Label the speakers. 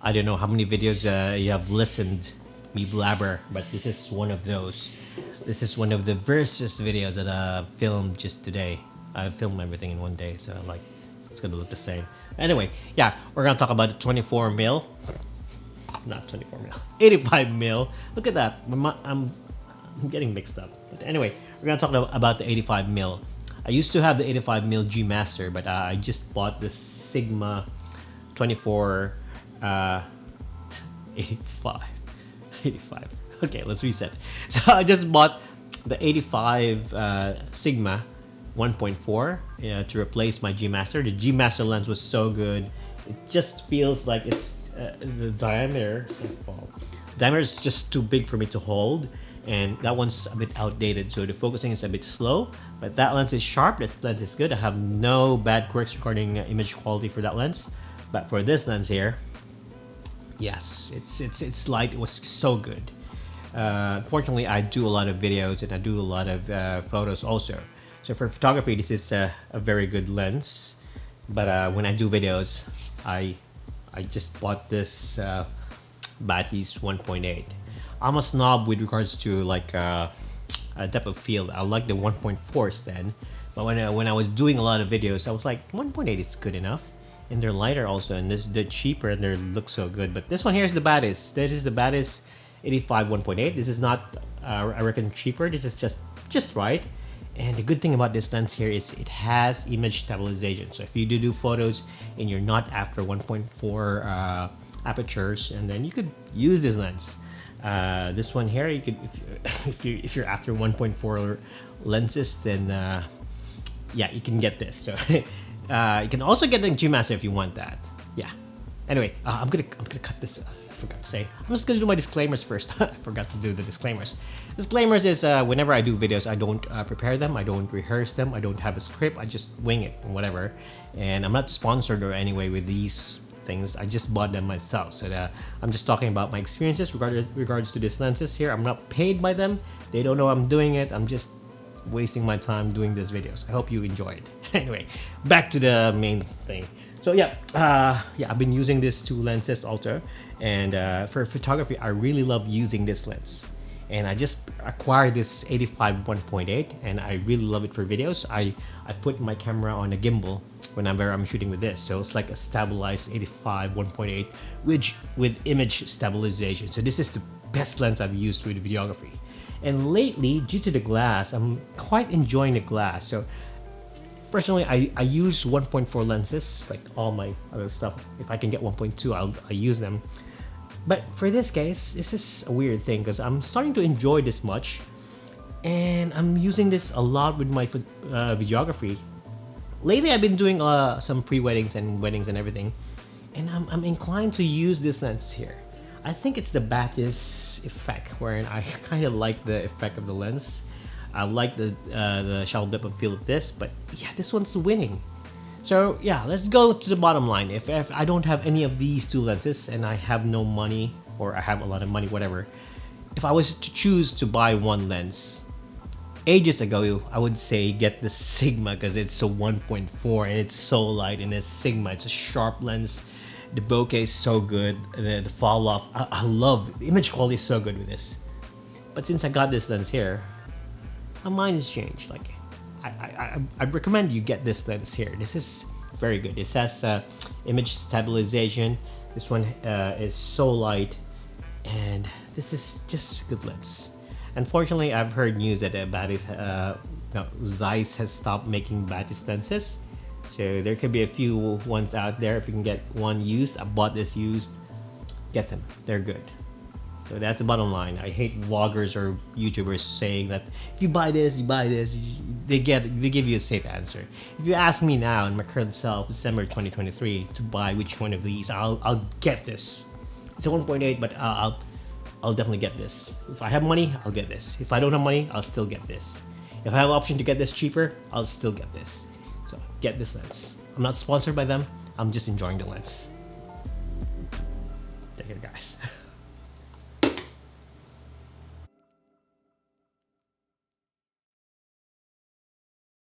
Speaker 1: I don't know how many videos you have listened me blabber, but this is one of those. This is one of the versus videos that I filmed just today. I filmed everything in one day, so like it's gonna look the same. Anyway, yeah, we're gonna talk about the 24 mil, not 24 mil, 85 mil. Look at that. I'm getting mixed up. But anyway, we're gonna talk about the 85 mil. I used to have the 85 mil G Master, but I just bought the Sigma 24 85. 85. Okay, let's reset. So I just bought the 85 Sigma 1.4 to replace my G Master. The G Master lens was so good. It just feels like it's the diameter. Diameter is just too big for me to hold, and that one's a bit outdated, so the focusing is a bit slow. But that lens is sharp. That lens is good. I have no bad quirks regarding image quality for that lens. But for this lens here, yes, it's light. It was so good. Unfortunately, I do a lot of videos and I do a lot of photos also. So for photography, this is a very good lens. But when I do videos, I just bought this Batis 1.8. I'm a snob with regards to like a depth of field. I like the 1.4s then, but when I was doing a lot of videos, I was like 1.8 is good enough, and they're lighter also, and they're cheaper and they look so good. But this one here is the Batis. This is the Batis 85 1.8. This is not I reckon cheaper. This is just right. And the good thing about this lens here is it has image stabilization. So if you do photos and you're not after 1.4 apertures, and then you could use this lens. This one here, you could if you're after 1.4 lenses, then yeah, you can get this. So you can also get the G Master if you want that. Yeah. Anyway, I'm gonna cut this. I forgot to say. I'm just gonna do my disclaimers first. I forgot to do the disclaimers. Disclaimers is whenever I do videos, I don't prepare them, I don't rehearse them, I don't have a script, I just wing it and whatever. And I'm not sponsored or anyway with these things. I just bought them myself. So I'm just talking about my experiences regards to these lenses here. I'm not paid by them. They don't know I'm doing it. I'm just wasting my time doing these videos. I hope you enjoyed. Anyway, back to the main thing. So yeah, I've been using these two lenses also, and for photography, I really love using this lens. And I just acquired this 85 1.8, and I really love it for videos. I put my camera on a gimbal whenever I'm shooting with this, so it's like a stabilized 85 1.8 with image stabilization. So this is the best lens I've used with videography. And lately, due to the glass, I'm quite enjoying the glass. So personally, I use 1.4 lenses, like all my other stuff. If I can get 1.2, I'll use them. But for this case, this is a weird thing because I'm starting to enjoy this much, and I'm using this a lot with my videography. Lately, I've been doing some pre-weddings and weddings and everything, and I'm inclined to use this lens here. I think it's the Batis effect, wherein I kind of like the effect of the lens. I like the shallow depth of field of this, but yeah, this one's winning. So yeah, let's go to the bottom line. If I don't have any of these two lenses and I have no money, or I have a lot of money, whatever, if I was to choose to buy one lens, ages ago, I would say get the Sigma because it's a 1.4 and it's so light, and it's Sigma. It's a sharp lens. The bokeh is so good. The fall off, I love. The image quality is so good with this. But since I got this lens here, my mind has changed. Like, I recommend you get this lens here. This is very good. This has image stabilization. This one is so light, and this is just a good lens. Unfortunately, I've heard news that Batis, Zeiss has stopped making Batis lenses. So there could be a few ones out there. If you can get one used, I bought this used. Get them. They're good. So that's the bottom line. I hate vloggers or YouTubers saying that if you buy this, they give you a safe answer. If you ask me now in my current self, December 2023, to buy which one of these, I'll get this. It's a 1.8, but I'll definitely get this. If I have money, I'll get this. If I don't have money, I'll still get this. If I have an option to get this cheaper, I'll still get this. So get this lens. I'm not sponsored by them. I'm just enjoying the lens. Take care, guys.